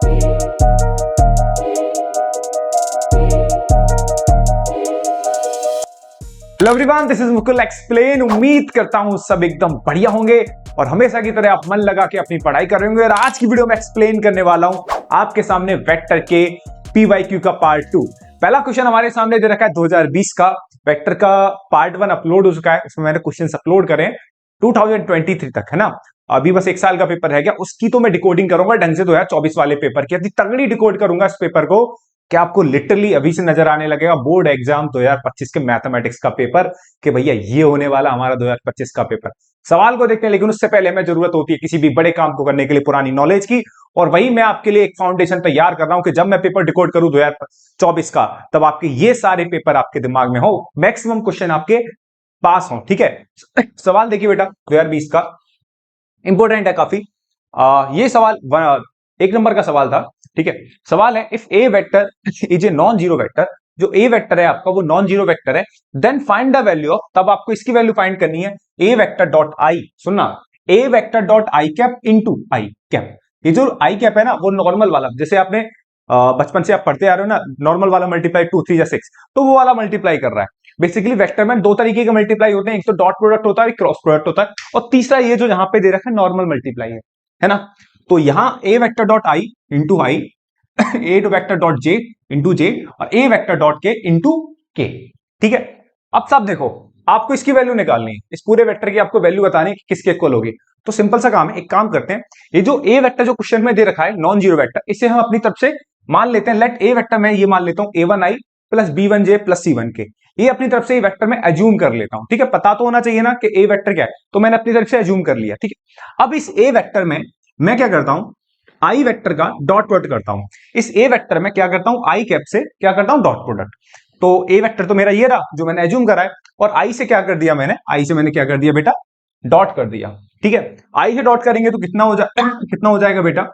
Hello everyone, this is Mukul explain. उम्मीद करता हूं सब एकदम बढ़िया होंगे और हमेशा की तरह आप मन लगा के अपनी पढ़ाई कर रहे होंगे। और आज की वीडियो में एक्सप्लेन करने वाला हूं आपके सामने वेक्टर के पीवाईक्यू का पार्ट 2। पहला क्वेश्चन हमारे सामने दे रखा है 2020 का। वेक्टर का पार्ट 1 अपलोड हो चुका है, इसमें मैंने क्वेश्चन अपलोड करे 2023 तक, है ना। अभी बस एक साल का पेपर रह गया, उसकी तो मैं डिकोडिंग करूंगा ढंग से 2024 वाले पेपर की। इतनी तगड़ी डिकोड करूंगा इस पेपर को कि आपको लिटरली अभी से नजर आने लगेगा बोर्ड एग्जाम 2025 के मैथमेटिक्स का पेपर, कि भैया ये होने वाला हमारा 2025 का पेपर। सवाल को देखते हैं, लेकिन उससे पहले हमें जरूरत होती है किसी भी बड़े काम को करने के लिए पुरानी नॉलेज की। और वही मैं आपके लिए एक फाउंडेशन तैयार कर रहा हूं कि जब मैं पेपर डिकोड करूं 2024 का, तब आपके ये सारे पेपर आपके दिमाग में हो, मैक्सिमम क्वेश्चन आपके पास हो। ठीक है, सवाल देखिए बेटा 2020 का, इंपॉर्टेंट है काफी। ये सवाल एक नंबर का सवाल था। ठीक है, सवाल है if a vector is a non zero vector, जो ए वेक्टर है आपका वो नॉन जीरो वेक्टर है, then find the value of, तब आपको इसकी वैल्यू फाइंड करनी है ए वेक्टर डॉट आई। सुनना, A vector dot I cap into I cap. ये जो आई कैप है ना, वो नॉर्मल वाला, जैसे आपने बचपन से आप पढ़ते आ रहे हो ना, नॉर्मल वाला मल्टीप्लाई 2 3 या 6, तो वो वाला मल्टीप्लाई कर रहा है। बेसिकली वेक्टर में दो तरीके के मल्टीप्लाई होते हैं, एक तो डॉट प्रोडक्ट होता है, एक क्रॉस प्रोडक्ट होता है, और तीसरा ये जो यहां पे दे रखा है नॉर्मल मल्टीप्लाई है ना। तो यहां A vector dot I into I, A vector dot J into J, और A vector dot K into K. ठीक है, अब सब देखो, आपको इसकी वैल्यू निकालनी है, इस पूरे वेक्टर की आपको वैल्यू बतानी है कि किसके इक्वल होगी। तो सिंपल सा काम है, एक काम करते हैं, ये जो ए वेक्टर जो क्वेश्चन में दे रखा है नॉन जीरो वेक्टर, इसे हम अपनी तरफ से मान लेते हैं। लेट ए वेक्टर में ये मान लेता हूं a1i plus b1j plus c1k, ये अपनी तरफ से वेक्टर में एज्यूम कर लेता हूं। ठीक है, पता तो होना चाहिए ना कि ए वेक्टर क्या है, तो मैंने अपनी तरफ से एज्यूम कर लिया। ठीक है, अब इस ए वेक्टर में मैं क्या करता हूं, आई वेक्टर का डॉट प्रोडक्ट करता हूं। इस ए वेक्टर में क्या करता हूं, आई कैप से क्या करता हूं, डॉट प्रोडक्ट। तो ए वेक्टर तो मेरा ये रहा जो मैंने एज्यूम करा है, और आई से क्या कर दिया मैंने, आई से मैंने क्या कर दिया बेटा, डॉट कर दिया। ठीक है, आई से डॉट करेंगे तो कितना हो कितना हो जाएगा बेटा,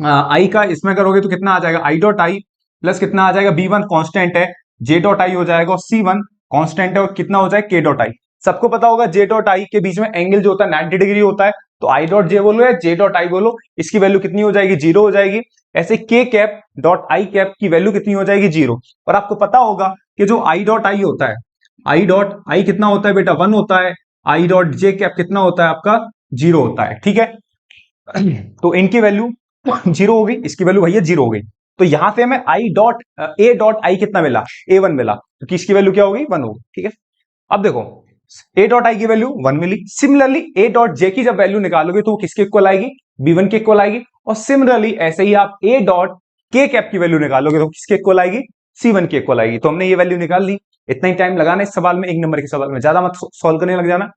आई का इसमें करोगे तो कितना आ जाएगा, आई डॉट आई प्लस कितना आ जाएगा, b1 कांस्टेंट है, जे डॉट आई हो जाएगा, और c1 कांस्टेंट है, और कितना हो जाएगा, k डॉट आई। सबको पता होगा जे डॉट आई के बीच में एंगल जो होता है 90 डिग्री होता है, तो आई डॉट जे बोलो या जे डॉट आई बोलो, इसकी वैल्यू कितनी हो जाएगी, 0 हो जाएगी। ऐसे के कैप डॉट आई कैप की वैल्यू कितनी हो जाएगी, 0। और आपको पता होगा कि जो आई डॉट आई होता है, आई डॉट आई कितना होता है बेटा, 1 होता है, आई डॉट जे कैप कितना होता है आपका, 0 होता है। ठीक है, तो इनकी वैल्यू 0 हो गई, इसकी वैल्यू भैया 0 हो गई। तो यहां से हमें आई डॉट ए डॉट आई कितना मिला, a1 मिला, तो किसकी वैल्यू क्या होगी, 1 होगी। ठीक है, अब देखो ए डॉट आई की वैल्यू 1 मिली। सिमिलरली ए डॉट जे की जब वैल्यू निकालोगे तो वो किसके इक्वल आएगी, b1 के इक्वल आएगी। और सिमिलरली ऐसे ही आप ए डॉट के कैप की वैल्यू निकालोगे तो किसके इक्वल आएगी, c1 के इक्वल आएगी। तो हमने ये वैल्यू निकाल ली। इतना ही टाइम लगाना इस सवाल में, एक नंबर के सवाल में ज्यादा मत सॉल्व करने लग जाना,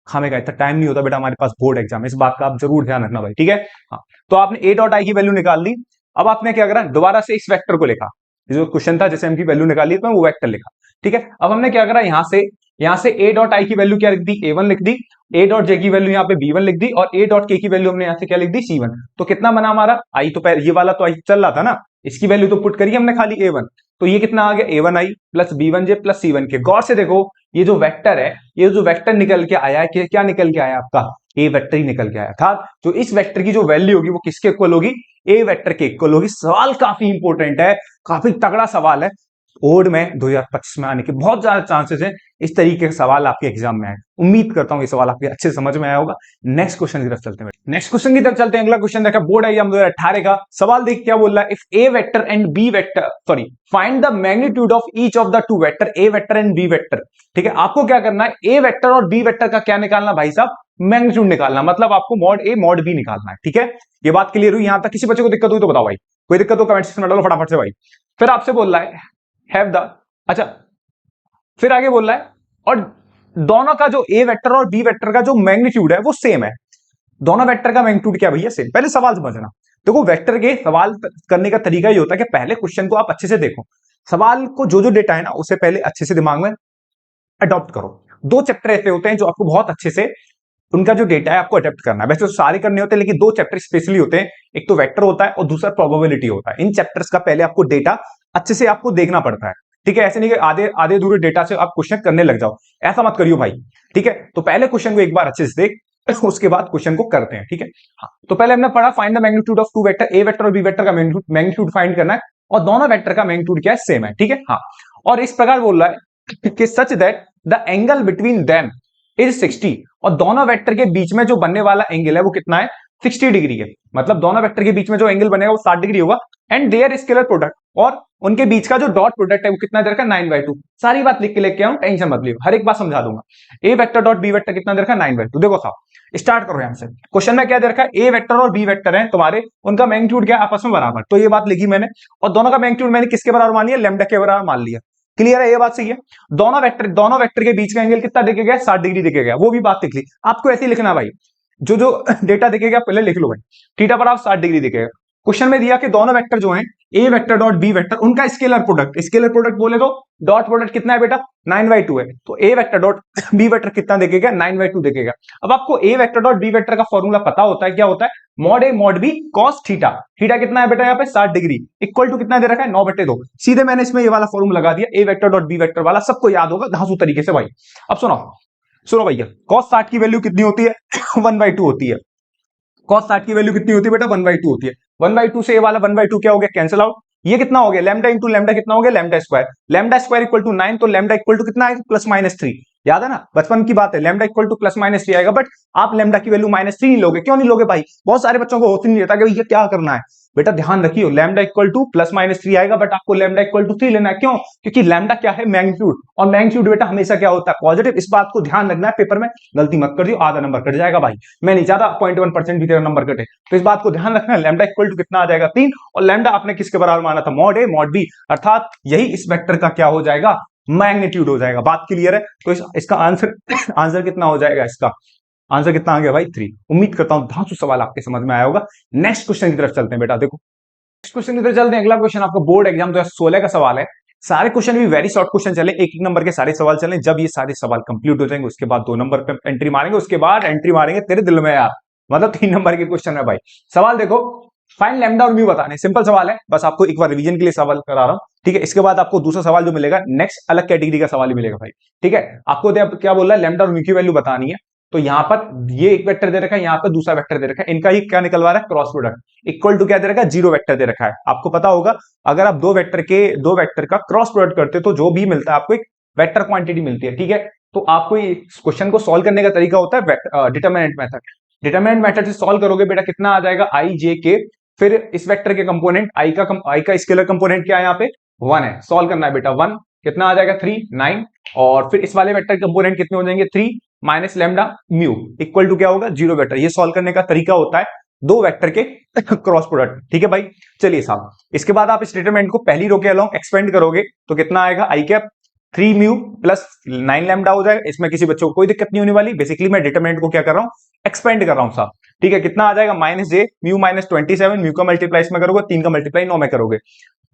खामेगा इतना टाइम नहीं होता बेटा, हमारे पास बोर्ड एग्जाम है, इस बात का आप जरूर ध्यान रखना भाई। ठीक है, हाँ, तो आपने ए डॉट आई की वैल्यू निकाल ली। अब आपने क्या करा, दोबारा से इस वेक्टर को लिखा, जो क्वेश्चन था जैसे हमकी वैल्यू निकाली तो वो वेक्टर लिखा। ठीक है, अब हमने क्या करा, यहां से ए डॉट आई की वैल्यू क्या लिख दी, a1 लिख दी, ए डॉट जे की वैल्यू यहाँ पे b1 लिख दी, और ए डॉट के की वैल्यू हमने यहां से क्या लिख दी, c1। तो कितना बना हमारा, आई तो ये वाला तो आई चल रहा था ना, इसकी वैल्यू तो पुट करी हमने खाली a1, तो ये कितना आ गया, a1i plus b1j plus c1 के। गौर से देखो, ये जो वेक्टर है, ये जो वेक्टर निकल के आया है, क्या निकल के आया आपका, ए वेक्टर ही निकल के आया था। जो इस वेक्टर की जो वैल्यू होगी वो किसके इक्वल होगी, ए वेक्टर के इक्वल होगी। सवाल काफी इंपॉर्टेंट है, काफी तगड़ा सवाल है, बोर्ड में 2025 में आने के बहुत ज्यादा चांसेस है इस तरीके के सवाल आपके एग्जाम में आए। उम्मीद करता हूं ये सवाल आपके अच्छे से समझ में आया होगा। नेक्स्ट क्वेश्चन की तरफ चलते हैं, नेक्स्ट क्वेश्चन की तरफ चलते हैं। अगला क्वेश्चन देखा बोर्ड एग्जाम 2018 का। सवाल देख क्या बोल रहा है, if a vector and b vector, sorry, find the magnitude of each of the two vector, A vector and b vector. ठीक है, आपको क्या करना है, ए वेक्टर और बी वेक्टर का क्या निकालना भाई साहब, मैग्नीट्यूड निकालना, मतलब आपको मॉड ए मॉड बी निकालना है। ठीक है, ये बात क्लियर हुई यहां तक, किसी बच्चे को दिक्कत हुई तो बताओ भाई, कोई दिक्कत हो कमेंट सेक्शन में डालो फटाफट से भाई। फिर आपसे बोल रहा है हैव द, अच्छा फिर आगे बोल रहा है, और दोनों का जो ए वेक्टर और बी वेक्टर का जो मैग्नीट्यूड है वो सेम है। दोनों वेक्टर का मैग्नीट्यूड क्या भैया, सेम। पहले सवाल समझना, देखो वेक्टर के सवाल करने का तरीका ये होता है कि पहले क्वेश्चन को आप अच्छे से देखो, सवाल को जो जो डेटा है ना उसे पहले अच्छे से दिमाग में अडॉप्ट करो। दो चैप्टर ऐसे होते हैं जो आपको बहुत अच्छे से उनका जो डेटा है आपको अडेप्ट करना है। वैसे तो सारे करने होते हैं, लेकिन दो चैप्टर स्पेशली होते हैं, एक तो वेक्टर होता है और दूसरा प्रोबेबिलिटी होता है। इन चैप्टर्स का पहले आपको डेटा अच्छे से आपको देखना पड़ता है। ठीक है, ऐसे नहीं कि आधे आधे अधूरे डेटा से आप क्वेश्चन करने लग जाओ, ऐसा मत करियो भाई। ठीक है, तो पहले क्वेश्चन को एक बार अच्छे से देख, उसके बाद क्वेश्चन को करते हैं, ठीक है। हाँ, तो पहले हमने पढ़ा find the magnitude of two vector, A vector और बी वेक्टर का मैग्नीट्यूड फाइंड करना है, और दोनों वेक्टर का मैग्नीट्यूड क्या है, सेम है, ठीक है। हाँ, और इस प्रकार बोल रहा है कि such that the angle between them is 60, और दोनों वेक्टर के बीच में जो बनने वाला एंगल है वो कितना है, 60 डिग्री है। मतलब दोनों वेक्टर के बीच में जो एंगल बनेगा वो 60 डिग्री होगा। एंड देयर स्केलर प्रोडक्ट, और उनके बीच का जो डॉट प्रोडक्ट है वो कितना दे रखा है, 9/2। सारी बात लिख के लेके आऊं, टेंशन मत लियो, हर एक बात समझा दूंगा। ए वेक्टर डॉट बी वेक्टर कितना दे रखा है, 9/2। देखो साहब, स्टार्ट करो यहां से। क्वेश्चन में क्या दे रखा है, ए वेक्टर और बी वेक्टर है तुम्हारे, उनका मैग्नीट्यूड क्या है, आपस में बराबर। तो ये बात लिखी मैंने, और दोनों का मैग्नीट्यूड मैंने किसके बराबर मान लिया, लैम्डा के बराबर मान लिया। क्लियर है, ये बात सही है। दोनों वेक्टर के बीच का एंगल कितना दिखेगा, 60 डिग्री दिखेगा, वो भी बात लिख ली। आपको ऐसे ही लिखना भाई, जो जो डेटा दिखेगा पहले लिख लो भाई। थीटा बराबर 60 डिग्री दिखेगा। क्वेश्चन में दिया कि दोनों वेक्टर जो हैं, ए वेक्टर डॉट बी वेक्टर, उनका स्केलर प्रोडक्ट बोले तो डॉट प्रोडक्ट कितना है बेटा, 9/2 है। तो A vector dot B vector कितना दिखेगा, 9/2 दिखेगा। अब आपको A vector dot B vector का फॉर्मूला पता होता है, क्या होता है, मॉड ए mod B cos theta. Theta कितना है बेटा यहाँ पे, 60 डिग्री, इक्वल टू कितना दे रखा है, 9/2। सीधे मैंने इसमें ये वाला फॉर्मूला लगा दिया, A vector dot B vector वाला, सबको याद होगा धांसू तरीके से भाई। अब सुनो भैया, cos 60 की वैल्यू कितनी होती है, 1/2 होती है। cos 60 की वैल्यू कितनी होती है बेटा, 1/2 होती है। 1/2 से ये वाला 1/2 क्या हो गया, कैंसिल आउट। ये कितना हो गया, लैम्डा इंटू लैम्डा कितना हो गया, lambda square. Lambda square equal to 9, तो लैम्डा इक्वल टू कितना है, +-3। याद है ना, बचपन की बात है, लैम्डा इक्वल टू +-3 आएगा। बट आप लैम्डा की वैल्यू -3 नहीं लोगे, क्यों नहीं लोगे भाई, बहुत सारे बच्चों को होती नहीं रहता कि भैया क्या करना है। बेटा ध्यान रखियो, लैम्डा इक्वल टू +-3 आएगा, बट आपको लैम्डा इक्वल टू 3 लेना है। क्यों, क्योंकि लैम्डा क्या है, मैग्नीट्यूड, और मैग्नीट्यूड बेटा हमेशा क्या होता है, पॉजिटिव। इस बात को ध्यान रखना है, पेपर में गलती मत कर दियो, आधा नंबर कट जाएगा भाई। मैं नहीं चाहता 0.1% भी तेरा नंबर कटे, तो इस बात को ध्यान रखना है। लैम्डा इक्वल टू कितना आ जाएगा, 3, और लैम्डा आपने किसके बराबर माना था, मॉड ए मॉड बी, अर्थात यही इस वेक्टर का क्या हो जाएगा, मैग्नीट्यूड हो जाएगा। बात क्लियर है। तो इसका आंसर कितना हो जाएगा, इसका आंसर कितना आ गया भाई, 3। उम्मीद करता हूं धांसू सवाल आपके समझ में आया होगा। नेक्स्ट क्वेश्चन की तरफ चलते हैं बेटा। देखो नेक्स्ट क्वेश्चन की तरफ चलते हैं। अगला क्वेश्चन आपका बोर्ड एग्जाम 2016 का सवाल है। सारे क्वेश्चन भी वेरी शॉर्ट क्वेश्चन चले, एक नंबर के सारे सवाल चले। जब ये सारे सवाल कंप्लीट हो जाएंगे उसके बाद 2 नंबर पे एंट्री मारेंगे, उसके बाद एंट्री मारेंगे तेरे दिल में यार, मतलब 3 नंबर के क्वेश्चन है भाई। सवाल देखो, फाइंड लैम्डा और म्यू बताने, सिंपल सवाल है, बस आपको एक बार रिवीजन के लिए सवाल करा रहा हूं, ठीक है। इसके बाद आपको दूसरा सवाल जो मिलेगा नेक्स्ट अलग कैटेगरी का सवाल ही मिलेगा भाई, ठीक है। आपको क्या बोल रहा है, लैम्डा और म्यू की वैल्यू बतानी है। तो यहां पर ये एक वेक्टर दे रखा है, यहां पर दूसरा वेक्टर दे रखा है, इनका ही क्या निकलवा रहा है, क्रॉस प्रोडक्ट। इक्वल टू क्या दे रखा है, 0 वेक्टर दे रखा है। आपको पता होगा अगर आप दो वेक्टर का क्रॉस प्रोडक्ट करते हो तो जो भी मिलता है आपको एक वेक्टर क्वांटिटी मिलती है, ठीक है। तो आपको इस क्वेश्चन को सॉल्व करने का तरीका होता है डिटरमिनेंट मेथड। डिटरमिनेंट मेथड से सॉल्व करोगे बेटा, कितना आ जाएगा, आई जे के, फिर इस वेक्टर के कंपोनेंट आई का स्केलर कंपोनेंट क्या है, यहाँ पे 1 है। सॉल्व करना है बेटा, 1 कितना आ जाएगा, 3 9, और फिर इस वाले वेक्टर कंपोनेंट कितने हो जाएंगे, 3 minus lambda mu equal to क्या होगा, 0 वेक्टर। ये सॉल्व करने का तरीका होता है दो वेक्टर के क्रॉस प्रोडक्ट, ठीक है भाई। चलिए साहब, इसके बाद आप इस डिटरमिनेंट को पहली रो के अलोंग एक्सपेंड करोगे तो कितना आएगा, आई कैप 3 म्यू प्लस 9 लैम्डा हो जाएगा। इसमें किसी बच्चों को कोई दिक्कत नहीं होने वाली। बेसिकली मैं डिटरमिनेंट को क्या कर रहा हूं, एक्सपेंड कर रहा हूं साहब, ठीक है। कितना आ जाएगा, -j म्यू -27, म्यू का मल्टीप्लाई इसमें करोगे, 3 का मल्टीप्लाई 9 में करोगे,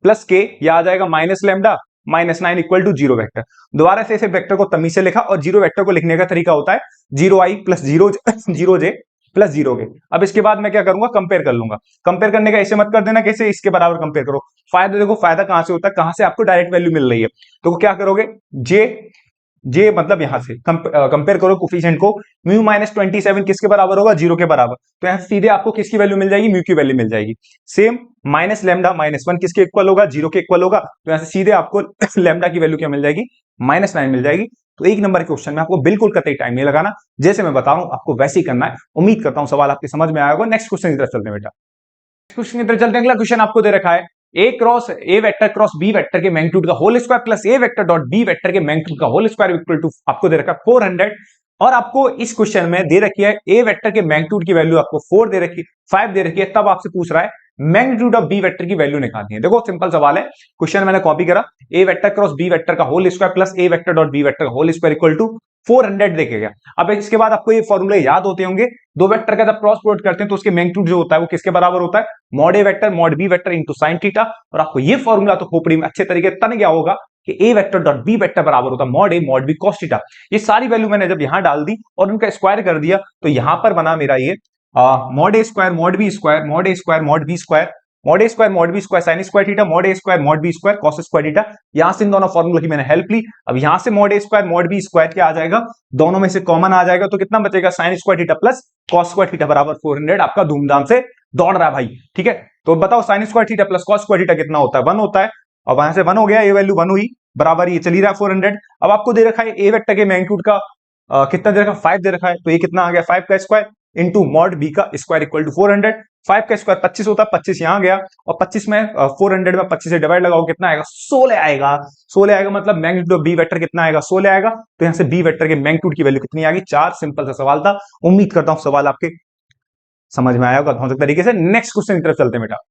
प्लस के, यह आ जाएगा minus lambda -9 equal to 0 vector. दोबारा से इसे वेक्टर को तमीज से लिखा, और 0 वेक्टर को लिखने का तरीका होता है 0i प्लस 0j प्लस 0 के। अब इसके बाद मैं क्या करूंगा, कंपेयर कर लूंगा। कंपेयर करने का ऐसे मत कर देना कैसे, इसके बराबर कंपेयर करो। फायदा देखो, फायदा कहां से होता है, कहां से आपको डायरेक्ट वैल्यू मिल रही है। तो क्या करोगे, जे मतलब यहां से कंपेयर करो कोफिशिएंट को, म्यू -27 किसके बराबर होगा, 0 के बराबर। तो यहां से सीधे आपको किसकी वैल्यू मिल जाएगी, म्यू की वैल्यू मिल जाएगी। सेम माइनस लैम्डा -1 किसके इक्वल होगा, 0 के इक्वल होगा। तो यहां से सीधे आपको लैम्डा की वैल्यू क्या मिल जाएगी, -9 मिल जाएगी। तो एक नंबर के क्वेश्चन में आपको बिल्कुल कतई टाइम नहीं लगाना, जैसे मैं बता रहा हूं आपको वैसे ही करना है। उम्मीद करता हूं सवाल आपके समझ में आया होगा। नेक्स्ट क्वेश्चन की तरफ चलते हैं बेटा। नेक्स्ट क्वेश्चन की तरफ चलते हैं। अगला क्वेश्चन आपको दे रखा है, ए वेक्टर क्रॉस बी वेक्टर के मैग्नीट्यूड का होल स्क्वायर प्लस ए वेक्टर डॉट बी वेक्टर के मैग्नीट्यूड का होल स्क्वायर इक्वल टू, आपको दे रखा है 400। और आपको इस क्वेश्चन में दे रखी है ए वेक्टर के मैग्नीट्यूड की वैल्यू आपको 4 दे रखी है, 5 दे रखी है। तब आपसे पूछ रहा है मैग्नीट्यूड ऑफ बी वेक्टर की वैल्यू निकालनी है। देखो सिंपल सवाल है, क्वेश्चन मैंने कॉपी करा, ए वेक्टर क्रॉस बी वेक्टर का होल स्क्वायर प्लस ए वेक्टर डॉट बी वेक्टर का होल स्क्वायर इक्वल टू 400 देखेगा। अब इसके बाद आपको ये फॉर्मूले याद होते होंगे, दो वेक्टर का जब क्रॉस प्रोडक्ट करते हैं तो उसके मैग्नीट्यूड जो होता है वो किसके बराबर होता है, mod A vector mod B vector into sine theta. और आपको ये फॉर्मूला तो खोपड़ी में अच्छे तरीके तन गया होगा कि ए वेक्टर डॉट बी वेक्टर बराबर होता है मॉड ए मॉड बी कॉस थीटा। ये सारी वैल्यू मैंने जब यहां डाल दी और उनका स्क्वायर कर दिया तो यहां पर बना मेरा ये मॉड ए square mod B square mod ए square mod B square mod ए square mod B square sine square theta, mod ए square mod B square cos square theta. यहां से इन दोनों फॉर्मूला की मैंने हेल्प ली। अब यहां से मॉड ए स्क्वायर मॉड बी स्क्वायर क्या आ जाएगा, दोनों में से कॉमन आ जाएगा, तो कितना बचेगा, sign square theta plus cos square theta बराबर 400। आपका धूमधाम से दौड़ रहा है भाई, ठीक है। तो बताओ sign square theta plus cos square theta कितना होता है, 1 होता है। अब वहां से 1 हो गया, ये वैल्यू 1 हुई, बराबर ये चली रहा है 400। अब आपको दे रखा है ए वेक्टर के मैग्नीट्यूड का कितना दे रखा है, 5 दे रखा है, तो ये कितना आ गया, 5 का स्क्वायर इंटू मॉड बी का स्क्वायर इक्वल टू 400। 5 का स्क्वायर 25 होता है, 25 यहां गया, और 25 में 400 में 25 से डिवाइड लगाओ, कितना आएगा, 16 आएगा। 16 आएगा, मतलब मैग्नीट्यूड ऑफ बी वेक्टर कितना आएगा, 16 आएगा। तो यहां से बी वेक्टर के मैग्नीट्यूड की वैल्यू कितनी आ गई, 4। सिंपल सा सवाल था। उम्मीद करता हूं सवाल आपके समझ में आया होगा तरीके से। नेक्स्ट क्वेश्चन की तरफ चलते हैं बेटा।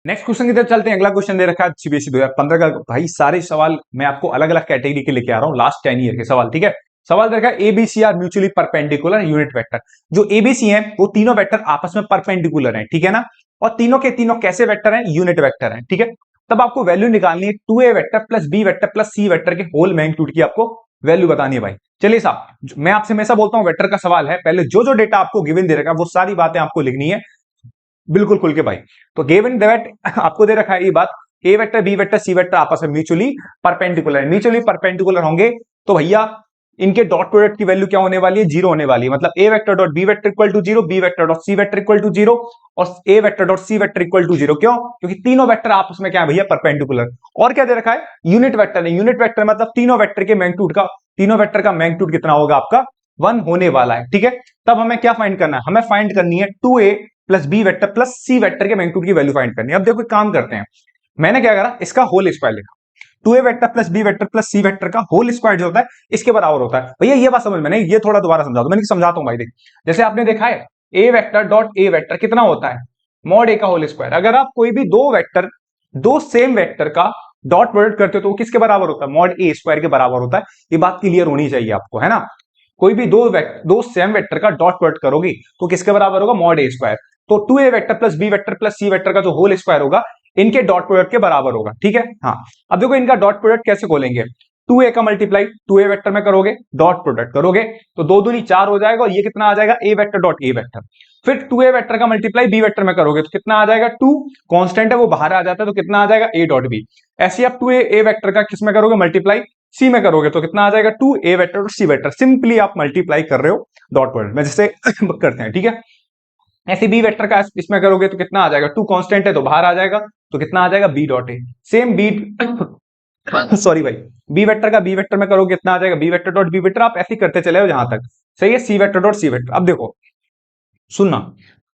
नेक्स्ट क्वेश्चन की तरफ चलते हैं। अगला क्वेश्चन दे रखा है सीबीएसई 2015 का। भाई सारे सवाल मैं आपको अलग अलग कैटेगरी के लेके आ रहा हूं, लास्ट 10 ईयर के सवाल, ठीक है। सवाल दे रखा है ABC are mutually perpendicular unit vector. जो एबीसी है वो तीनों वेक्टर आपस में परपेंडिकुलर हैं, ठीक है ना, और तीनों के तीनों कैसे वेक्टर हैं, यूनिट वेक्टर हैं, ठीक है। तब आपको वैल्यू निकालनी है 2a vector plus B vector plus C vector के होल मैग्नीट्यूड की आपको वैल्यू बतानी है भाई। चलिए साहब, मैं आपसे हमेशा बोलता हूं वेक्टर का सवाल है, पहले जो जो डेटा आपको गिवन दे रखा है वो सारी बातें आपको लिखनी है बिल्कुल खुल के भाई। तो गिवन दैट आपको दे रखा है ये बात, A vector B vector C vector आपस में म्यूचुअली परपेंडिकुलर है। म्यूचुअली परपेंडिकुलर होंगे तो भैया इनके डॉट प्रोडक्ट की वैल्यू क्या होने वाली है, 0 होने वाली है। मतलब A vector dot B vector equal to 0, B vector dot C vector equal to 0 और A vector dot C vector equal to 0। क्यों, क्योंकि तीनों वेक्टर आपस में क्या है भैया, परपेंडिकुलर। और क्या दे रखा है, यूनिट वेक्टर है। यूनिट वेक्टर मतलब तीनों वेक्टर के मैग्नीट्यूड का, तीनों वेक्टर का मैग्नीट्यूड कितना होगा आपका, 1 होने वाला है, ठीक है। तब हमें क्या फाइंड करना है, हमें फाइंड करनी है 2a plus B vector plus C vector के मैग्नीट्यूड की वैल्यू फाइंड करनी है। अब देखो काम करते हैं, मैंने क्या करा, इसका होल स्क्वायर लिखा। 2a vector plus B vector plus C vector का होल स्क्वायर जो होता है इसके बराबर होता है। भैया ये बात समझ में नहीं, ये थोड़ा दोबारा समझा दो, मैंने समझाता हूं भाई। देख, जैसे आपने देखा है ए वेक्टर डॉट ए वेक्टर कितना होता है, मॉड ए का होल स्क्वायर। अगर आप कोई भी दो वेक्टर, दो सेम वेक्टर का डॉट प्रोडक्ट करते हो तो वो किसके बराबर होता है, मॉड ए स्क्वायर के बराबर होता है। ये बात क्लियर होनी चाहिए आपको, है ना। कोई भी दो सेम वेक्टर का डॉट प्रोडक्ट करोगे तो किसके बराबर होगा, मॉड ए स्क्वायर। तो 2a vector plus B vector plus C vector का जो होल स्क्वायर होगा इनके डॉट प्रोडक्ट के बराबर होगा, ठीक है। हाँ, अब देखो इनका डॉट प्रोडक्ट कैसे खोलेंगे, 2a का मल्टीप्लाई 2a वेक्टर में करोगे, डॉट प्रोडक्ट करोगे तो 2 दूनी 4 हो जाएगा, और ये कितना आ जाएगा, a vector dot a vector. फिर 2a वेक्टर का मल्टीप्लाई b वेक्टर में करोगे तो कितना आ जाएगा, 2 कांस्टेंट है वो बाहर आ जाता है तो कितना आ जाएगा, a डॉट b। ऐसे आप 2a a वेक्टर का किस में करोगे, मल्टीप्लाई c में करोगे तो कितना आ जाएगा, 2a वेक्टर और c वेक्टर। सिंपली आप मल्टीप्लाई कर रहे हो डॉट प्रोडक्ट में, जैसे करते हैं, ठीक है। ऐसे बी वेक्टर का इसमें करोगे तो कितना आ जाएगा, 2 कांस्टेंट है तो बाहर आ जाएगा तो कितना आ जाएगा, b dot a. Same b sorry भाई, बी वेक्टर का बी वेक्टर में करोगे कितना आ जाएगा, b vector dot B vector. आप ऐसे ही करते चले हो जहां तक, सही है। C vector dot C vector. अब देखो सुनना,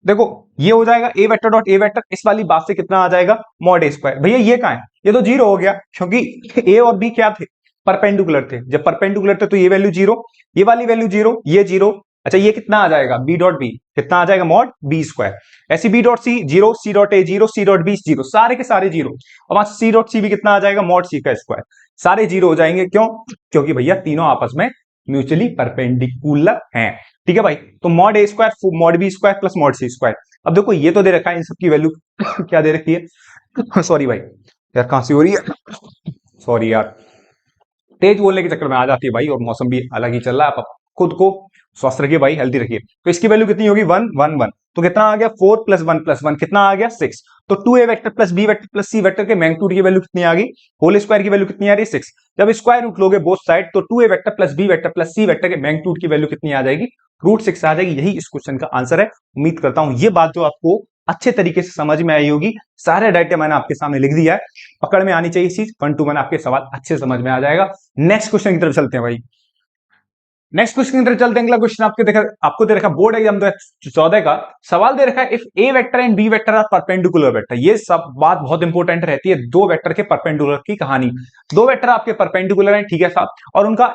देखो ये हो जाएगा A vector dot A vector, इस वाली बात से कितना आ जाएगा, मॉड ए स्क्वायर। भैया ये कहां है, ये तो 0 हो गया, क्योंकि ए और बी क्या थे, परपेंडिकुलर थे। जब परपेंडिकुलर थे तो ये वैल्यू 0, ये वाली वैल्यू 0, ये 0। अच्छा ये कितना आ जाएगा, बी डॉट बी कितना आ जाएगा, मॉड बी स्क्वायर। ऐसी b dot c 0, c dot a 0, c dot b 0, सारे के सारे 0। अब वहां सी डॉट सी भी कितना आ जाएगा, मॉड सी का स्क्वायर। सारे 0 हो जाएंगे, क्यों, क्योंकि भैया तीनों आपस में म्यूचुअली परपेंडिकुलर हैं, ठीक है भाई। तो मॉड ए square mod B square plus mod C square. अब देखो ये तो दे रखा है, इन सबकी वैल्यू क्या दे रखी है सॉरी भाई यार, खांसी हो रही है, सॉरी यार, तेज बोलने के चक्कर में आ जाती है भाई, और मौसम भी अलग ही चल रहा है। आप खुद को स्वस्थ रखिए भाई, हेल्दी रखिए। तो इसकी वैल्यू कितनी होगी, 1 1 1। तो कितना आ गया, 4 प्लस 1 प्लस 1 कितना आ गया, 6। तो 2a vector plus B vector plus C vector के मैग्नीट्यूड की वैल्यू कितनी आ गई, होल स्क्वायर की वैल्यू कितनी आ रही है, 6। जब स्क्वायर रूट लोगे बोथ साइड तो 2a vector plus B vector plus C vector के मैग्नीट्यूड की वैल्यू कितनी आ जाएगी, √6 आ जाएगी। यही इस क्वेश्चन का आंसर है। उम्मीद करता हूं ये बात जो आपको अच्छे तरीके से समझ में आई होगी। सारे डाटा मैंने आपके सामने लिख दिया है, पकड़ में आनी चाहिए चीज। 1 2 1 आपके सवाल अच्छे समझ में आ जाएगा। नेक्स्ट क्वेश्चन की तरफ चलते हैं भाई। नेक्स्ट क्वेश्चन की तरफ चलते हैं। अगला क्वेश्चन आपको दे रखा बोर्ड एग्जाम 2014 का सवाल दे रखा है, if a vector and b vector are perpendicular vector. ये सब बात बहुत इंपॉर्टेंट रहती है, दो वेक्टर के परपेंडिकुलर की कहानी। दो वेक्टर आपके परपेंडिकुलर हैं, ठीक है साहब, और उनका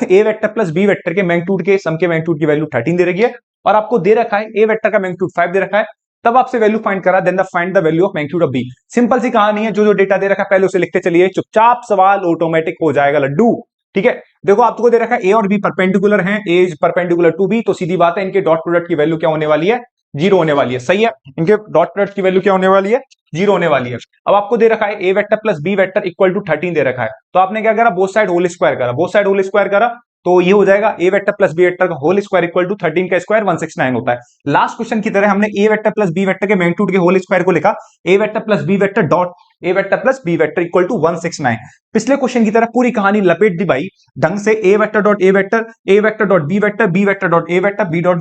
ए वेक्टर प्लस बी वेक्टर के मैग्नीट्यूड के सम के मैग्नीट्यूड की वैल्यू 13 दे रखी है, और आपको दे रखा है ए वेक्टर का मैग्नीट्यूड 5 दे रखा है। तब आपसे वैल्यू फाइंड करा, then find the value of magnitude of B. Simple सी कहानी है, जो जो डेटा दे रखा है पहले उसे लिखते चलिए, चुपचाप सवाल ऑटोमेटिक हो जाएगा लड्डू, ठीक है। देखो आपको दे रखा है ए और बी परपेंडिकुलर हैं, ए इज परपेंडिकुलर टू बी, तो सीधी बात है इनके डॉट प्रोडक्ट की वैल्यू क्या होने वाली है, 0 होने वाली है, सही है। इनके डॉट प्रोडक्ट की वैल्यू क्या होने वाली है, 0 होने वाली है। अब आपको दे रखा है ए vector plus B vector equal to 13 दे रखा है, तो आपने क्या करा, बोथ साइड होल स्क्वायर करा, बोथ साइड होल स्क्वायर करा तो ये हो जाएगा A vector plus B vector का होल स्क्वायर इक्वल टू 13 का स्क्वायर 169 होता है। लास्ट क्वेश्चन की तरह हमने A vector plus B vector के मैग्नीट्यूड के होल स्क्वायर को लिखा A vector plus B vector dot A vector plus B vector equal to 169। पिछले क्वेश्चन की तरह पूरी कहानी लपेट दी भाई ढंग से, A vector dot A vector, A vector dot B vector, B vector dot A vector, B dot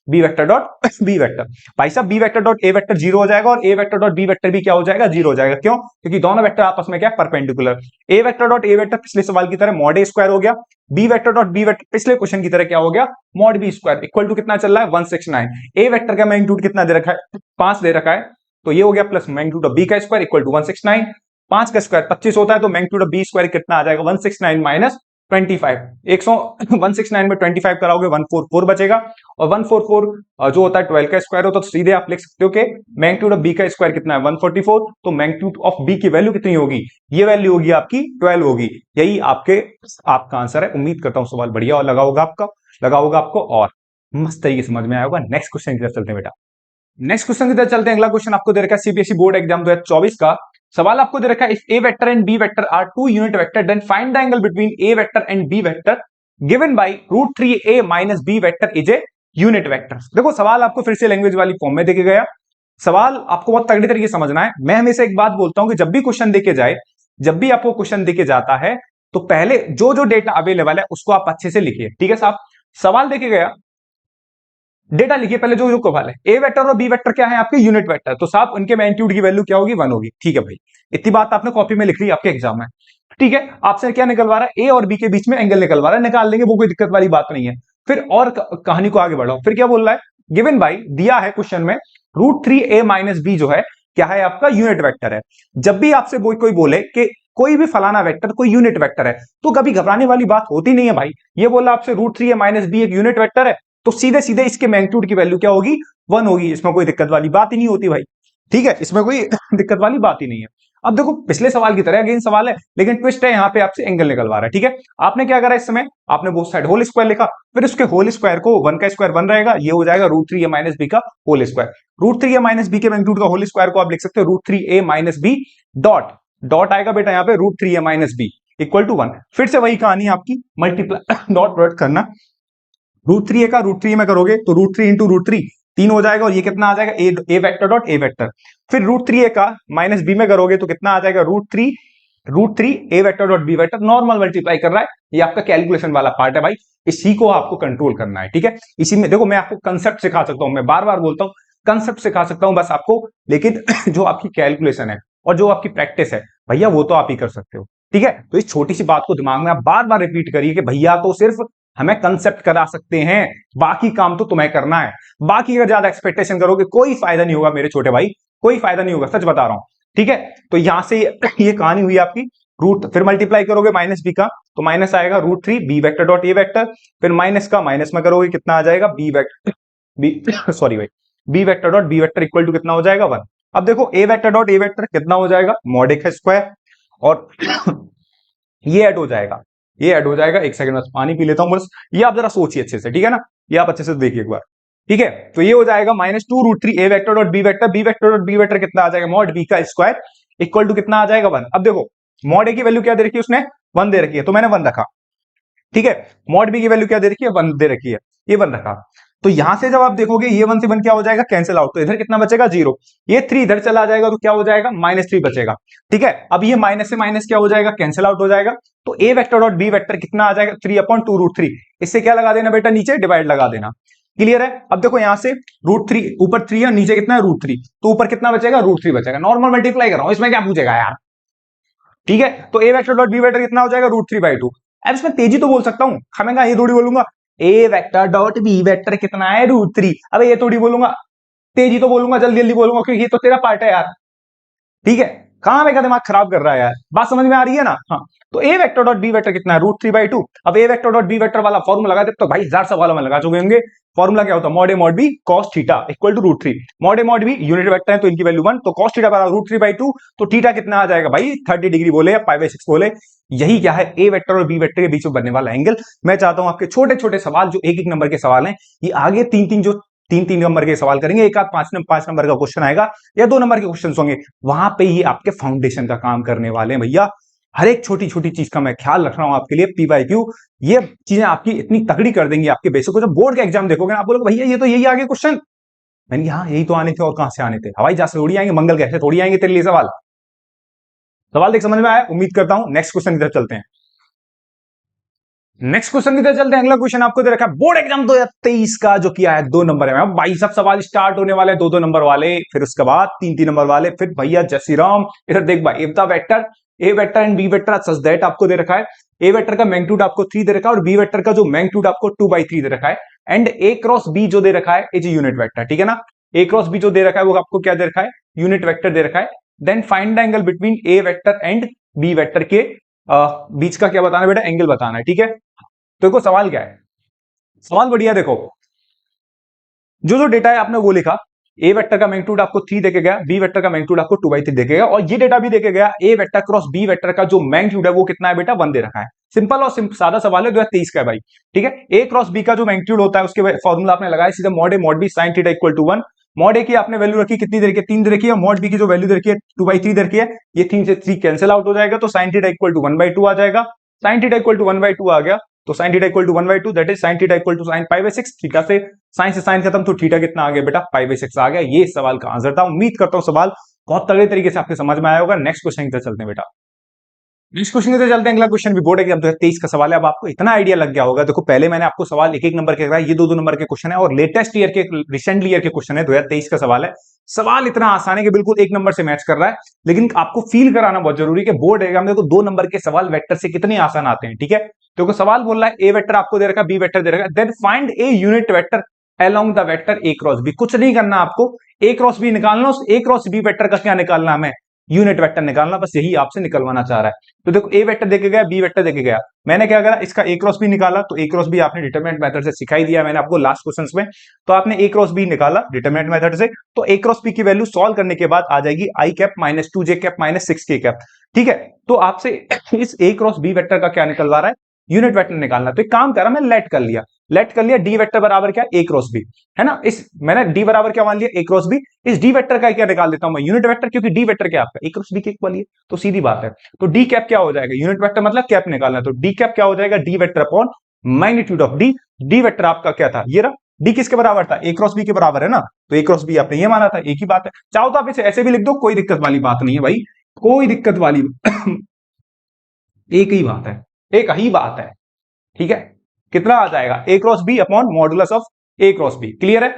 B vector dot B vector. भाई साहब बी वेक्टर डॉट ए वेक्टर जीरो हो जाएगा और A vector dot B vector भी क्या हो जाएगा, zero हो जाएगा। क्यों? क्योंकि दोनों वेक्टर आपस में क्या perpendicular. A vector dot A vector पिछले सवाल की तरह मॉड ए स्क्वायर हो गया, b vector dot B vector पिछले क्वेश्चन की तरह क्या हो गया, mod B square equal to कितना चल रहा है 169। ए वेक्टर का मैग्नीट्यूड कितना दे रखा है, 5 दे रखा है, तो ये हो गया प्लस मैग्नीट्यूड ऑफ बी का स्क्वायर इक्वल टू 169। 5 का स्क्वायर 25 होता है, तो मैग्नीट्यूड ऑफ बी स्क्वायर कितना आ जाएगा 169 माइनस 25। 169 में 25 कराओगे 144 बचेगा, और 144 जो होता है 12 का स्क्वायर होता है, तो सीधे आप लिख सकते हो कि मैग्नीट्यूड ऑफ बी का स्क्वायर कितना है 144, तो मैग्नीट्यूड ऑफ बी की वैल्यू कितनी होगी, ये वैल्यू होगी आपकी 12 होगी। यही आपका आंसर है। उम्मीद करता हूं सवाल बढ़िया और लगा होगा आपको और मस्त तरीके से समझ में आया होगा। नेक्स्ट क्वेश्चन की तरफ चलते हैं बेटा। नेक्स्ट क्वेश्चन की तरफ चलते हैं। अगला क्वेश्चन आपको दे रखा है सीबीएसई बोर्ड एग्जाम 2024 का। सवाल आपको दे रखा है, if a vector and b vector are two unit vector then find the angle between a vector and b vector given by √3a minus b vector is a unit vector. देखो सवाल आपको फिर से लैंग्वेज वाली form में देके गया। सवाल आपको बहुत तगड़ी तरीके से समझना है। मैं हमेशा एक बात बोलता हूं कि जब भी क्वेश्चन देके जाए, जब भी आपको क्वेश्चन देके जाता है, तो पहले जो जो डेटा अवेलेबल है उसको आप अच्छे से लिखिए। ठीक है साहब, सवाल देके गया, डेटा लिखिए पहले जो जो सवाल है। ए वेक्टर और बी वेक्टर क्या है आपके यूनिट वेक्टर, तो साहब उनके मैग्नीट्यूड की वैल्यू क्या होगी 1 होगी। ठीक है भाई, इतनी बात आपने कॉपी में लिख ली आपके एग्जाम में। ठीक है, आपसे क्या निकलवा रहा है, ए और बी के बीच में एंगल निकलवा रहा है, निकाल लेंगे, वो कोई दिक्कत वाली बात नहीं है। फिर और कहानी को आगे बढ़ाओ, फिर क्या बोल रहा है, गिवन बाई दिया है क्वेश्चन में √3a माइनस बी जो है क्या है आपका यूनिट वेक्टर है। जब भी आपसे कोई बोले कि कोई भी फलाना वेक्टर कोई यूनिट वेक्टर है, तो कभी घबराने वाली बात होती नहीं है भाई। ये बोला आपसे √3a माइनस बी एक यूनिट वेक्टर है, तो सीधे सीधे इसके मैग्नीट्यूड की वैल्यू क्या होगी 1 होगी। इसमें कोई दिक्कत वाली बात ही नहीं होती भाई। ठीक है, इसमें कोई दिक्कत वाली बात ही नहीं है। अब देखो पिछले सवाल की तरह अगेन सवाल है, लेकिन ट्विस्ट है यहाँ पे आपसे एंगल निकलवा रहा है। ठीक है, आपने क्या करा इस समय, आपने बोथ साइड होल स्क्वायर लिखा, फिर उसके होल स्क्वायर को 1 का स्क्वायर 1 रहेगा, ये हो जाएगा √3a माइनस बी का whole square. √3a minus b के मैग्नीट्यूड का होल स्क्वायर को आप लिख सकते हो √3a माइनस बी डॉट आएगा बेटा यहाँ पे √3a minus B equal to 1। फिर से वही कहानी आपकी, मल्टीप्लाई डॉट करना, √3a का √3 में करोगे तो √3 इंटू √3 3 हो जाएगा, और ये कितना आ जाएगा A vector dot A vector. फिर √3a का माइनस बी में करोगे तो कितना आ जाएगा √3 A vector dot B vector. Normal multiply कर रहा है, ये आपका कैलकुलेशन वाला पार्ट है भाई, इसी को आपको कंट्रोल करना है। ठीक है, इसी में देखो मैं आपको कंसेप्ट सिखा सकता हूं, मैं बार बार बोलता हूं कंसेप्ट सिखा सकता हूं बस आपको, लेकिन जो आपकी कैलकुलेशन है और जो आपकी प्रैक्टिस है भैया वो तो आप ही कर सकते हो। ठीक है, तो इस छोटी सी बात को दिमाग में आप बार बार रिपीट करिए कि भैया तो सिर्फ हमें कंसेप्ट करा सकते हैं, बाकी काम तो तुम्हें करना है। बाकी अगर ज्यादा एक्सपेक्टेशन करोगे कोई फायदा नहीं होगा मेरे छोटे भाई, कोई फायदा नहीं होगा, सच बता रहा हूं। ठीक है, तो यहां से ये कहानी हुई आपकी रूट, फिर मल्टीप्लाई करोगे माइनस बी का तो माइनस आएगा √3 बी वेक्टर डॉट ए वेक्टर, फिर माइनस का माइनस में करोगे कितना आ जाएगा बी वेक्टर सॉरी भाई b vector dot B vector equal to कितना हो जाएगा 1। अब देखो a vector dot A vector कितना हो जाएगा मॉड ए का स्क्वायर, और ये ऐड हो जाएगा, ये ऐड हो जाएगा। एक सेकंड बस पानी पी लेता हूं बस, ये आप जरा सोचिए अच्छे से। ठीक है ना, ये आप अच्छे से देखिए एक बार। ठीक है, तो ये हो जाएगा -2 √3 A vector dot B vector, B vector dot B vector कितना आ जाएगा मॉड बी का स्क्वायर इक्वल टू कितना आ जाएगा 1। अब देखो मॉड ए की वैल्यू क्या दे रखी है उसने 1 दे रखी है, तो मैंने 1 रखा। ठीक है, मॉड बी की वैल्यू क्या दे रखी है 1 दे रखी है, ये 1 रखा। तो यहां से जब आप देखोगे ये 1 से 1 क्या हो जाएगा कैंसिल आउट, तो इधर कितना बचेगा 0, ये 3 इधर चला जाएगा तो क्या हो जाएगा -3 बचेगा। ठीक है, अब ये माइनस से माइनस क्या हो जाएगा कैंसिल आउट हो जाएगा, तो A vector dot B vector कितना आ जाएगा 3/2 √3। इससे क्या लगा देना बेटा नीचे डिवाइड लगा देना। क्लियर है, अब देखो यहां से √3 ऊपर 3 है नीचे कितना है √3, तो ऊपर कितना बचेगा √3 बचेगा। नॉर्मल मल्टीप्लाई कर रहा हूं, इसमें क्या पूछेगा यार। ठीक है, तो A vector dot B vector कितना हो जाएगा √3/2। अब इसमें तेजी तो बोल सकता हूं, खामेगा ये थोड़ी बोलूंगा ए वेक्टर डॉट बी वेक्टर कितना है √3, अबे ये थोड़ी बोलूंगा, तेजी तो बोलूंगा, जल्दी जल्दी बोलूंगा, क्योंकि ये तो तेरा पार्ट है यार। ठीक है, कहां मेरा दिमाग खराब कर रहा है यार, बात समझ में आ रही है ना। हाँ, तो A vector dot B vector कितना है √3/2। अब ए वेक्टर डॉट बी वेक्टर वाला फॉर्मूला लगा दे तो भाई 1000 सवालों में लगा चुके होंगे। फॉर्मूला क्या होता है mod A mod B cos theta equal to √3। Mod A mod b unit vector है तो इनकी वैल्यू 1, तो कॉस थीटा बराबर √3/2, तो थीटा कितना आ जाएगा भाई 30 डिग्री बोले या π/6 बोले। यही क्या है ए वेक्टर और बी वेक्टर के बीच में बनने वाला एंगल। मैं चाहता हूं आपके छोटे छोटे सवाल जो 1-1 नंबर के सवाल हैं, ये आगे 3-3 नंबर के सवाल करेंगे, एक आध 5 नंबर का क्वेश्चन आएगा या 2 नंबर के क्वेश्चन होंगे, वहां पे ये आपके फाउंडेशन का काम करने वाले हैं भैया। हर एक छोटी छोटी चीज का मैं ख्याल रख रहा हूं आपके लिए। पी बाई क्यू, ये चीजें आपकी इतनी तगड़ी कर देंगी आपके बेसिक को। जब बोर्ड का एग्जाम देखोगे आप बोलोगे भैया ये तो यही आगे क्वेश्चन, मैंने हाँ यही तो आने थे, और कहां से आने थे, हवाई जहाज से थोड़ी आएंगे, मंगल ग्रह से थोड़ी आएंगे तेरे लिए सवाल। सवाल देख समझ में आया, उम्मीद करता हूं। नेक्स्ट क्वेश्चन की तरफ चलते हैं। नेक्स्ट क्वेश्चन की तरफ चलते हैं। अगला क्वेश्चन आपको दे रखा है बोर्ड एग्जाम 2023 का, जो किया है 2 नंबर है। भाई सब सवाल स्टार्ट होने वाले 2-2 नंबर वाले, फिर उसके बाद 3-3 नंबर वाले, फिर भैया जय श्री राम। इधर देख भाई, if the vector A vector and b vector such that आपको दे रखा है। ए वेक्टर का मैग्नीट्यूड आपको 3 दे रखा है, और बी वेक्टर का जो मैग्नीट्यूड आपको 2/3 दे रखा है। एंड ए क्रॉस बी जो दे रखा है इज यूनिट वेक्टर, ठीक है ना। ए क्रॉस बी जो दे रखा है वो आपको क्या दे रखा है, यूनिट वेक्टर दे रखा है। Then find the angle between a vector and b vector के बीच का क्या बताना है बेटा, एंगल बताना है, ठीक है। तो देखो सवाल क्या है, सवाल बढ़िया। देखो जो जो डेटा है आपने वो लिखा। ए वेक्टर का मैग्नीट्यूड आपको 3 देके गया, बी वेक्टर का मैग्नीट्यूड आपको 2/3 देके गया, और ये डेटा भी देके गया ए वेक्टर क्रॉस बी वेक्टर का जो मैग्नीट्यूड है वो कितना है बेटा, 1 दे रखा है। सिंपल और सादा सवाल है, 2023 का है भाई, ठीक है। ए क्रॉस बी का जो मैग्नीट्यूड होता है उसके फॉर्मूला आपने लगाया सीधा, mod A mod B sine theta equal to 1। Mod A की आपने वैल्यू रखी कितनी दे रखी है, 3 दे रखी है। मॉड बी की जो वैल्यू दे रखी है 2/3 दे रखी है। ये 3 से 3 कैंसिल आउट हो जाएगा, तो साइन थीटा इक्वल टू 1/2 आ जाएगा। साइन थीटा इक्वल टू 1/2 आ गया, तो sine theta equal to 1/2 that is sine theta equal to sine π/6। Theta से साइन खत्म, तो थीटा कितना आ गया बेटा, π/6 आ गया। ये सवाल का आंसर था। उम्मीद करता हूं सवाल बहुत तगड़े तरीके से आपके समझ में आया होगा। नेक्स्ट क्वेश्चन की तरफ चलते हैं बेटा। नेक्स्ट क्वेश्चन की तरफ चलते हैं। अगला क्वेश्चन भी बोर्ड एग्जाम 2023 का सवाल है। अब आपको इतना आइडिया लग गया होगा, देखो पहले मैंने आपको सवाल 1-1 नंबर के कराया, ये 2-2 नंबर के क्वेश्चन है, और लेटेस्ट ईयर के रिसेंटली ईयर के क्वेश्चन है, 2023 का सवाल है। सवाल इतना आसान है कि बिल्कुल 1 नंबर से मैच कर रहा है, लेकिन आपको फील कराना बहुत जरूरी है कि बोर्ड एग्जाम में देखो 2 नंबर के सवाल वेक्टर से कितने आसान आते हैं, ठीक है। तो सवाल बोल रहा है ए वेक्टर आपको दे रखा है, बी वेक्टर दे रखा है, then find a unit vector along the vector a cross b. कुछ नहीं करना आपको, ए क्रॉस बी निकालना, उस ए क्रॉस बी वेक्टर का क्या निकालना, हमें यूनिट वेक्टर निकालना, बस यही आपसे निकलवाना चाह रहा है। तो देखो ए वेक्टर देके गया, बी वेक्टर देके गया, मैंने क्या करा, इसका ए क्रॉस बी निकाला। तो ए क्रॉस बी आपने डिटरमिनेंट मेथड से सिखाई दिया मैंने आपको लास्ट क्वेश्चंस में। तो आपने ए क्रॉस बी निकाला डिटरमिनेंट मेथड से, तो ए क्रॉस बी की वैल्यू सॉल्व करने के बाद आ जाएगी I cap minus 2j cap minus 6k cap, ठीक है। तो आपसे इस ए क्रॉस बी वेक्टर का क्या निकलवा रहा है, यूनिट वेक्टर निकालना। तो एक काम करा, मैं लेट कर लिया डी वेक्टर बराबर क्या, ए क्रॉस बी, है ना। इस मैंने डी बराबर क्या मान लिया, ए क्रॉस बी। इस डी वेक्टर का क्या निकाल देता हूं मैं, यूनिट वेक्टर, क्योंकि डी वेक्टर क्या आपका ए क्रॉस बी के इक्वल है, तो सीधी बात है। तो डी कैप क्या हो जाएगा, यूनिट वेक्टर मतलब कैप निकालना, तो डी कैप क्या हो जाएगा, D vector upon magnitude of D. D vector आपका क्या था, ये रहा, डी किसके बराबर था, ए क्रॉस बी के बराबर है ना। तो ए क्रॉस बी आपने ये माना था, एक ही बात है। चाहो तो आप इसे ऐसे भी लिख दो, कोई दिक्कत वाली बात नहीं है भाई, कोई दिक्कत वाली एक ही बात है, एक ही बात है, ठीक है। कितना आ जाएगा, A cross B upon modulus of A cross B, clear है।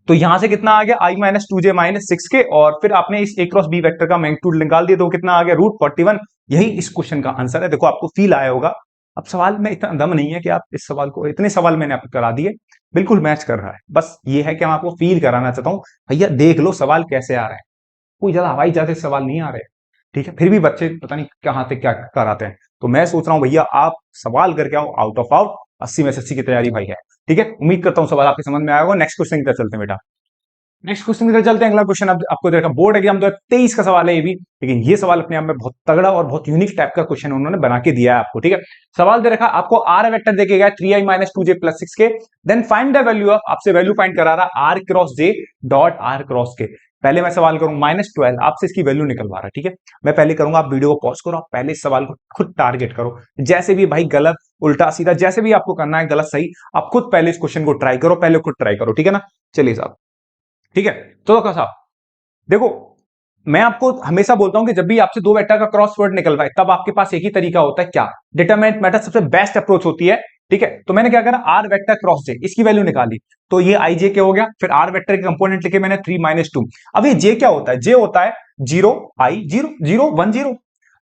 तो यहां से कितना आ गया, आई माइनस 2j माइनस 6k, और फिर आपने इस ए क्रॉस बी वेक्टर का मैग्नीट्यूड निकाल दिया, तो कितना आ गया, √41। यही इस क्वेश्चन का आंसर है। देखो आपको फील आया होगा। अब सवाल में इतना दम नहीं है कि आप इस सवाल को, इतने सवाल मैंने आपको करा दिए, बिल्कुल मैच कर रहा है। बस ये है कि मैं आपको फील कराना चाहता हूं, भैया देख लो सवाल कैसे आ रहे हैं, कोई ज्यादा हवाई जहाज से सवाल नहीं आ रहे, ठीक है। फिर भी बच्चे पता नहीं कहां से क्या कराते हैं। तो मैं सोच रहा हूं भैया आप सवाल करके आओ, आउट ऑफ आउट 80 में से 80 की तैयारी भाई है, ठीक है। उम्मीद करता हूं सवाल आपके समझ में आया होगा। नेक्स्ट क्वेश्चन की तरफ चलते हैं बेटा। नेक्स्ट क्वेश्चन की तरफ चलते हैं। अगला क्वेश्चन आपको देखा, बोर्ड एग्जाम 2023 का सवाल है ये भी, लेकिन ये सवाल अपने आप में बहुत तगड़ा और बहुत यूनिक टाइप का क्वेश्चन उन्होंने बना के दिया है आपको, ठीक है। सवाल दे रखा आपको आर वेक्टर देके गया 3i minus 2j plus 6k, then find the value of, आपसे वैल्यू फाइंड करा रहा r cross j dot r cross k. पहले मैं सवाल करूंगा -12, आपसे इसकी वैल्यू निकलवा रहा है, ठीक है। मैं पहले करूंगा, आप वीडियो को पॉज करो, आप पहले इस सवाल को खुद टारगेट करो, जैसे भी भाई गलत उल्टा सीधा जैसे भी आपको करना है, गलत सही, आप खुद पहले इस क्वेश्चन को ट्राई करो, पहले खुद ट्राई करो, ठीक है ना। चलिए साहब, ठीक है। तो साहब देखो, मैं आपको हमेशा बोलता हूं कि जब भी आपसे दो वेक्टर का क्रॉस प्रोडक्ट निकलवाए, तब आपके पास एक ही तरीका होता है, क्या, डिटरमिनेंट मेथड सबसे बेस्ट अप्रोच होती है, ठीक है। तो मैंने क्या करा, आर वेक्टर क्रॉस जे, इसकी वैल्यू निकाली, तो ये आई जे के हो गया। फिर आर वेक्टर के कंपोनेंट लिखे मैंने 3 - 2। अब ये जे क्या होता है, जे होता है 0 i 0 0 1 0,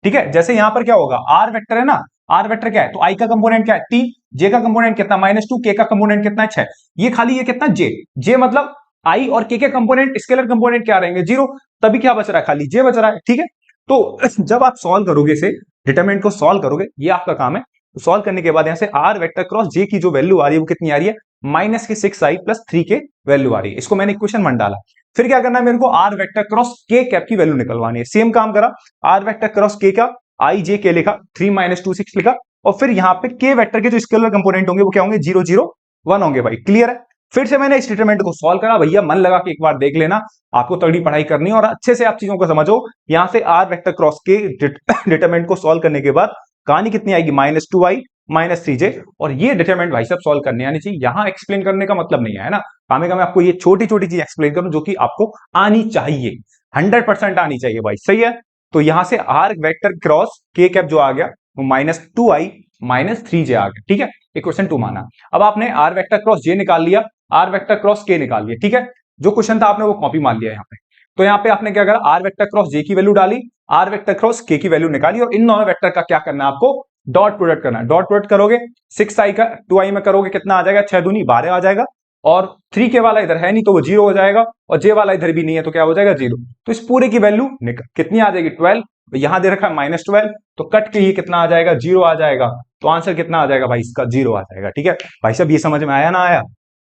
ठीक है। जैसे यहां पर क्या होगा, आर वेक्टर है ना, आर वेक्टर क्या है, तो आई का कंपोनेंट क्या है 3, जे का कंपोनेंट कितना -2, के का कंपोनेंट कितना है 6, ये खाली ये कितना जे, जे मतलब आई और के कंपोनेंट स्केलर कंपोनेंट क्या रहेंगे 0, तभी क्या बच रहा है, खाली जे बच रहा है, ठीक है। तो जब आप सॉल्व करोगे इसे, डिटरमिनेंट को सॉल्व करोगे, ये आपका काम है। तो सॉल्व करने के बाद यहां से आर वेक्टर क्रॉस जे की जो वैल्यू आ रही है वो कितनी आ रही है, -6i प्लस 3 के वैल्यू आ रही है। इसको मैंने इक्वेशन में डाला। फिर क्या करना है मेरे को, आर वेक्टर क्रॉस के कैप की वैल्यू निकलवानी है। सेम काम करा, आर वेक्टर क्रॉस के का आई जे के लिखा, 3 - 2 6 लिखा, और फिर यहां पे के वेक्टर के जो स्केलर कंपोनेंट होंगे वो क्या होंगे 0 0 1 होंगे भाई, क्लियर है। फिर से मैंने इस डिटरमिनेंट को सॉल्व करा। भैया मन लगा के एक बार देख लेना, आपको तगड़ी पढ़ाई करनी है और अच्छे से आप चीजों को समझो। यहां से आर वेक्टर क्रॉस के डिटरमिनेंट को सॉल्व करने के बाद कहानी कितनी आएगी, -2i -3j। और ये डिटरमिनेंट भाई साहब सॉल्व करने आनी चाहिए। यहां एक्सप्लेन करने का मतलब नहीं है ना, हमें मैं आपको ये छोटी छोटी चीज एक्सप्लेन करूं जो कि आपको आनी चाहिए, 100% आनी चाहिए भाई, सही है। तो यहां से आर वेक्टर क्रॉस के कैप जो आ गया वो -2i -3j आ गया, ठीक है। इक्वेशन 2 माना। अब आपने आर वेक्टर क्रॉस जे निकाल लिया, आर वेक्टर क्रॉस के निकाल लिया, ठीक है। जो क्वेश्चन था आपने वो कॉपी मान लिया यहाँ पे। तो यहाँ पे आपने क्या करा, आर वेक्टर क्रॉस जे की वैल्यू डाली, आर वेक्टर क्रॉस के की वैल्यू निकाली, और इन दोनों वेक्टर का क्या करना है आपको, डॉट प्रोडक्ट करना है। डॉट प्रोडक्ट करोगे 6i का 2i में करोगे कितना आ जाएगा, 6 दूनी 12 आ जाएगा। और 3 के वाला इधर है नहीं तो वो 0 हो जाएगा, और जे वाला इधर भी नहीं है तो क्या हो जाएगा, 0। तो इस पूरे की वैल्यू कितनी आ जाएगी, 12। यहां दे रखा है -12, तो कट के ये कितना आ जाएगा, 0 आ जाएगा। तो आंसर कितना आ जाएगा भाई, इसका 0 आ जाएगा, ठीक है। भाई साहब ये समझ में आया ना आया,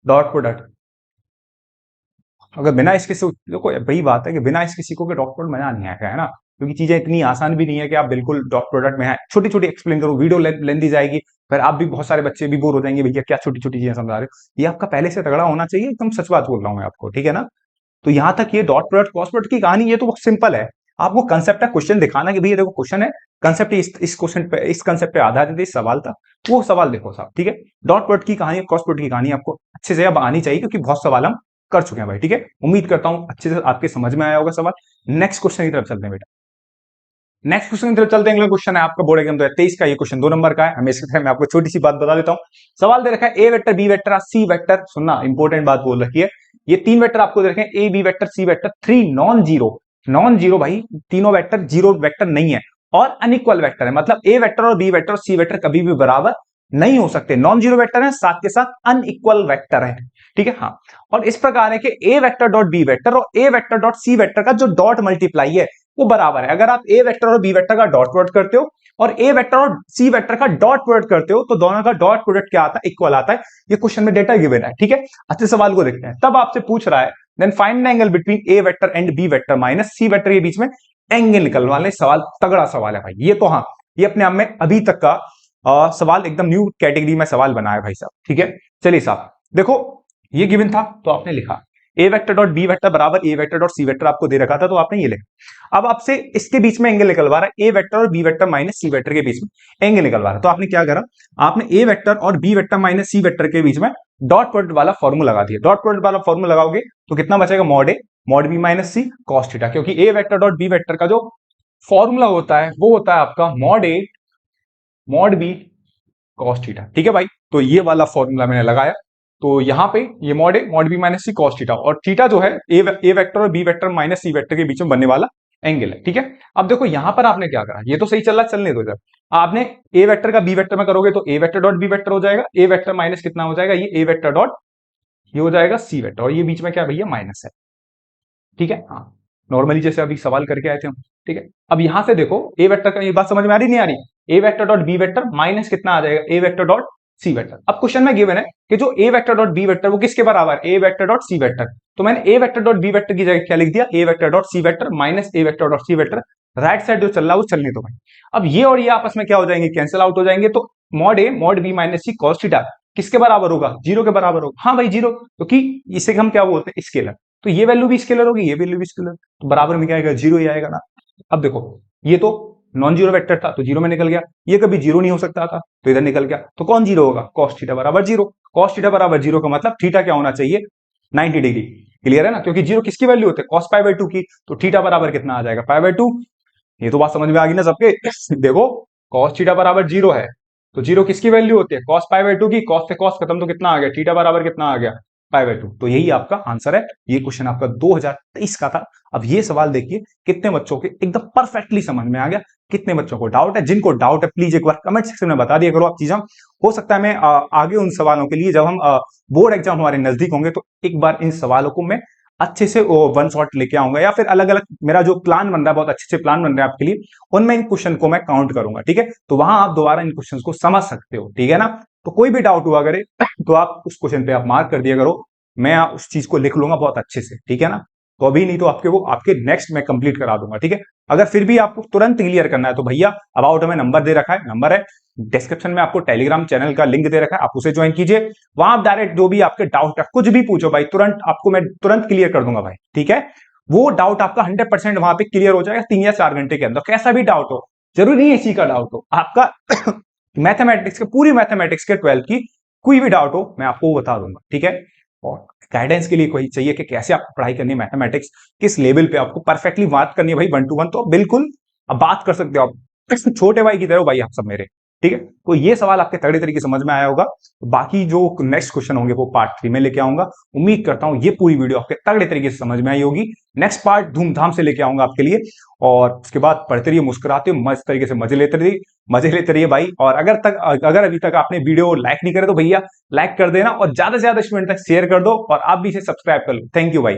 डॉट प्रोडक्ट। अगर बिना इसके देखो वही बात है कि बिना इसके सीखोगे डॉट प्रोडक्ट मजा नहीं आएगा, है ना। क्योंकि चीजें इतनी आसान भी नहीं है कि आप बिल्कुल डॉट प्रोडक्ट में है। छोटी छोटी एक्सप्लेन करो, वीडियो लेंदी जाएगी, फिर आप भी, बहुत सारे बच्चे भी बोर हो जाएंगे, भैया क्या छोटी छोटी चीजें समझा रहे हो। ये आपका पहले से तगड़ा होना चाहिए, एकदम सच बात बोल रहा हूँ मैं आपको, ठीक है ना। तो यहां तक ये डॉट प्रोडक्ट क्रॉस प्रोडक्ट की कहानी ये तो बहुत सिंपल है। आपको कंसेप्ट का क्वेश्चन दिखाना कि भैया देखो क्वेश्चन है, कंसेप्ट इस क्वेश्चन पे, इस कंसेप्ट पे आधारित इस सवाल था, वो सवाल देखो साहब, ठीक है। डॉट प्रोडक्ट की कहानी, क्रॉस प्रोडक्ट की कहानी आपको अच्छे से अब आनी चाहिए, क्योंकि बहुत सवाल हम कर चुके हैं भाई, ठीक है। उम्मीद करता हूं अच्छे से आपके समझ में आया होगा सवाल। नेक्स्ट क्वेश्चन की तरफ चलते हैं बेटा। नेक्स्ट क्वेश्चन की तरफ चलते हैं। अगला क्वेश्चन है आपका बोर्ड एग्जाम 2023 का, ये क्वेश्चन 2 नंबर का है। हमेशा मैं आपको छोटी सी बात बता देता हूं। सवाल दे रखा है ए वेक्टर बी वेक्टर सी वेक्टर, सुनना इंपॉर्टेंट बात बोल रखी है। ये 3 वेक्टर आपको दे रखे हैं, a b vector C vector, 3 non zero. Non zero भाई, तीनों वेक्टर जीरो वेक्टर नहीं है, और अनइक्वल वेक्टर है। मतलब ए वेक्टर और बी वेक्टर और सी वेक्टर कभी भी बराबर नहीं हो सकते। नॉन जीरो वेक्टर है, साथ के साथ अनइक्वल वेक्टर है, ठीक है। हाँ, और इस प्रकार है कि ए वेक्टर डॉट बी वेक्टर और A vector dot C vector का जो डॉट मल्टीप्लाई है वो बराबर है। अगर आप ए वेक्टर और बी वेक्टर का डॉट प्रोडक्ट करते हो और ए वेक्टर और सी वेक्टर का डॉट प्रोडक्ट करते हो, तो दोनों का डॉट प्रोडक्ट क्या आता है, इक्वल आता है। ये क्वेश्चन में डेटा गिवन है, ठीक है। अच्छे सवाल को देखते हैं। तब आपसे पूछ रहा है then find angle between a vector and b vector minus c vector के बीच में एंगल निकलवा ले। सवाल तगड़ा सवाल है भाई ये तो। हाँ, ये अपने आप में अभी तक का सवाल एकदम न्यू कैटेगरी में सवाल बनाया भाई साहब, ठीक है। चलिए साहब देखो, ये गिवन था तो आपने लिखा A vector dot B vector बराबर A vector dot C vector आपको दे रखा था, तो आपने ये लिखा। अब आपसे इसके बीच में एंगल निकलवा रहा है, ए वेक्टर और b vector minus c vector के बीच में एंगल निकलवा रहा है। तो आपने क्या करा, आपने ए वेक्टर और b vector minus c vector के बीच में डॉट प्रोडक्ट वाला फॉर्मूला लगा दिया। डॉट प्रोडक्ट वाला फॉर्मूला लगाओगे तो कितना बचेगा, मॉड ए मॉड बी माइनस सी कॉस थीटा। क्योंकि ए वेक्टर डॉट बी वेक्टर का जो फॉर्मूला होता है वो होता है आपका मॉड ए मॉड बी कॉस थीटा, ठीक है भाई। तो ये वाला फॉर्मूला मैंने लगाया, तो यहां पे ये मॉड ए मॉड बी माइनस सी कॉस थीटा, और थीटा जो है ए वेक्टर और b vector minus c vector के बीच में बनने वाला एंगल है, ठीक है। अब देखो यहां पर आपने क्या करा, ये तो सही चल रहा, चलने दो। जब आपने ए वेक्टर का बी वेक्टर में करोगे तो A vector dot B vector हो जाएगा, ए वेक्टर माइनस कितना हो जाएगा, ये ए वेक्टर डॉट ये हो जाएगा सी वेक्टर, और ये बीच में क्या भैया, माइनस है, ठीक है। हाँ, नॉर्मली जैसे अभी सवाल करके आए थे हम, ठीक है। अब यहां से देखो ए वेक्टर का, ये बात समझ में आ रही नहीं आ रही, A vector dot B vector minus कितना आ जाएगा, A vector dot C vector. अब क्वेश्चन में गिवन है कि जो ए वेक्टर डॉट बी वेक्टर वो किसके बराबर, A vector dot C vector. तो मैंने A vector dot B vector की जगह क्या लिख दिया, A vector dot C vector minus A vector dot C vector. Right side जो चल रहा है वो चलने दो भाई। अब ये और ये आपस में क्या हो जाएंगे, कैंसिल आउट हो जाएंगे। तो मॉड ए मॉड बी माइनस सी कॉस थीटा किसके बराबर होगा, जीरो के बराबर होगा। हाँ भाई जीरो, क्योंकि इसे हम क्या बोलते हैं, स्केलर। तो ये वैल्यू भी स्केलर होगी, ये वैल्यू भी स्केलर, तो बराबर में क्या आएगा, जीरो ही आएगा ना। अब देखो ये तो नॉन जीरो वेक्टर था तो जीरो में निकल गया, ये कभी जीरो नहीं हो सकता था तो इधर निकल गया। तो कौन जीरो होगा, कॉस थीटा बराबर जीरो। कॉस थीटा बराबर जीरो का मतलब थीटा क्या होना चाहिए, 90 डिग्री। क्लियर है ना, क्योंकि जीरो किसकी वैल्यू होती है, कॉस पाई बाय 2 की। तो थीटा बराबर कितना आ जाएगा, पाई बाय 2। ये तो बात समझ में आ गई ना सबके। देखो कॉस थीटा बराबर जीरो है, तो जीरो किसकी वैल्यू होती है, कॉस पाई बाय 2 की। कॉस से कॉस खत्म तो कितना आ गया, थीटा बराबर कितना आ गया, पाई बाय 2। तो यही आपका आंसर है। ये क्वेश्चन आपका 2023 का था। अब ये सवाल देखिए कितने बच्चों के एकदम परफेक्टली समझ में आ गया, कितने बच्चों को डाउट है। जिनको डाउट है प्लीज एक बार कमेंट सेक्शन में बता दिया करो आप चीजें। हो सकता है मैं आगे उन सवालों के लिए जब हम बोर्ड एग्जाम हमारे नजदीक होंगे तो एक बार इन सवालों को मैं अच्छे से वन शॉट लेके आऊंगा, या फिर अलग अलग मेरा जो प्लान बन रहा है, बहुत अच्छे से प्लान बन रहा है आपके लिए, उनमें इन क्वेश्चन को मैं काउंट करूंगा, ठीक है। तो वहां आप दोबारा इन क्वेश्चन को समझ सकते हो, ठीक है ना। तो कोई भी डाउट हुआ करे तो आप उस क्वेश्चन पे आप मार्क कर दिया करो, मैं उस चीज को लिख लूंगा बहुत अच्छे से, ठीक है ना। तो अभी, नहीं तो आपके वो आपके नेक्स्ट मैं कंप्लीट करा दूंगा, ठीक है। अगर फिर भी आपको तुरंत क्लियर करना है तो भैया अबाउट में नंबर दे रखा है, नंबर है डिस्क्रिप्शन में, आपको टेलीग्राम चैनल का लिंक दे रखा है, आप उसे ज्वाइन कीजिए। वहां आप डायरेक्ट जो भी आपके डाउट है कुछ भी पूछो भाई, तुरंत आपको मैं तुरंत क्लियर कर दूंगा भाई, ठीक है। वो डाउट आपका 100% वहां पे क्लियर हो जाएगा 3 या 4 घंटे के अंदर। कैसा भी डाउट हो, जरूरी नहीं इसी का डाउट हो आपका मैथमेटिक्स के, पूरी मैथमेटिक्स के 12 की कोई भी डाउट हो मैं आपको बता दूंगा, ठीक है। और गाइडेंस के लिए कोई चाहिए कि कैसे आपको पढ़ाई करनी है मैथमेटिक्स, किस लेवल पे आपको परफेक्टली बात करनी है भाई 1 to 1, तो बिल्कुल अब बात कर सकते हो आप छोटे भाई की तरह हो भाई आप सब मेरे, ठीक है। तो ये सवाल आपके तगड़े तरीके समझ में आया होगा। बाकी जो नेक्स्ट क्वेश्चन होंगे वो पार्ट 3 में लेके आऊंगा। उम्मीद करता हूं ये पूरी वीडियो आपके तगड़े तरीके से समझ में आई होगी। नेक्स्ट पार्ट धूमधाम से लेके आऊंगा आपके लिए, और उसके बाद पढ़ते रहिए, मुस्कुराते हो, मस्त तरीके से मजे लेते रहिए भाई। और अगर अभी तक आपने वीडियो लाइक नहीं करे तो भैया लाइक कर देना, और ज्यादा से ज्यादा स्टूडेंट तक शेयर कर दो, और आप भी इसे सब्सक्राइब कर लो। थैंक यू भाई।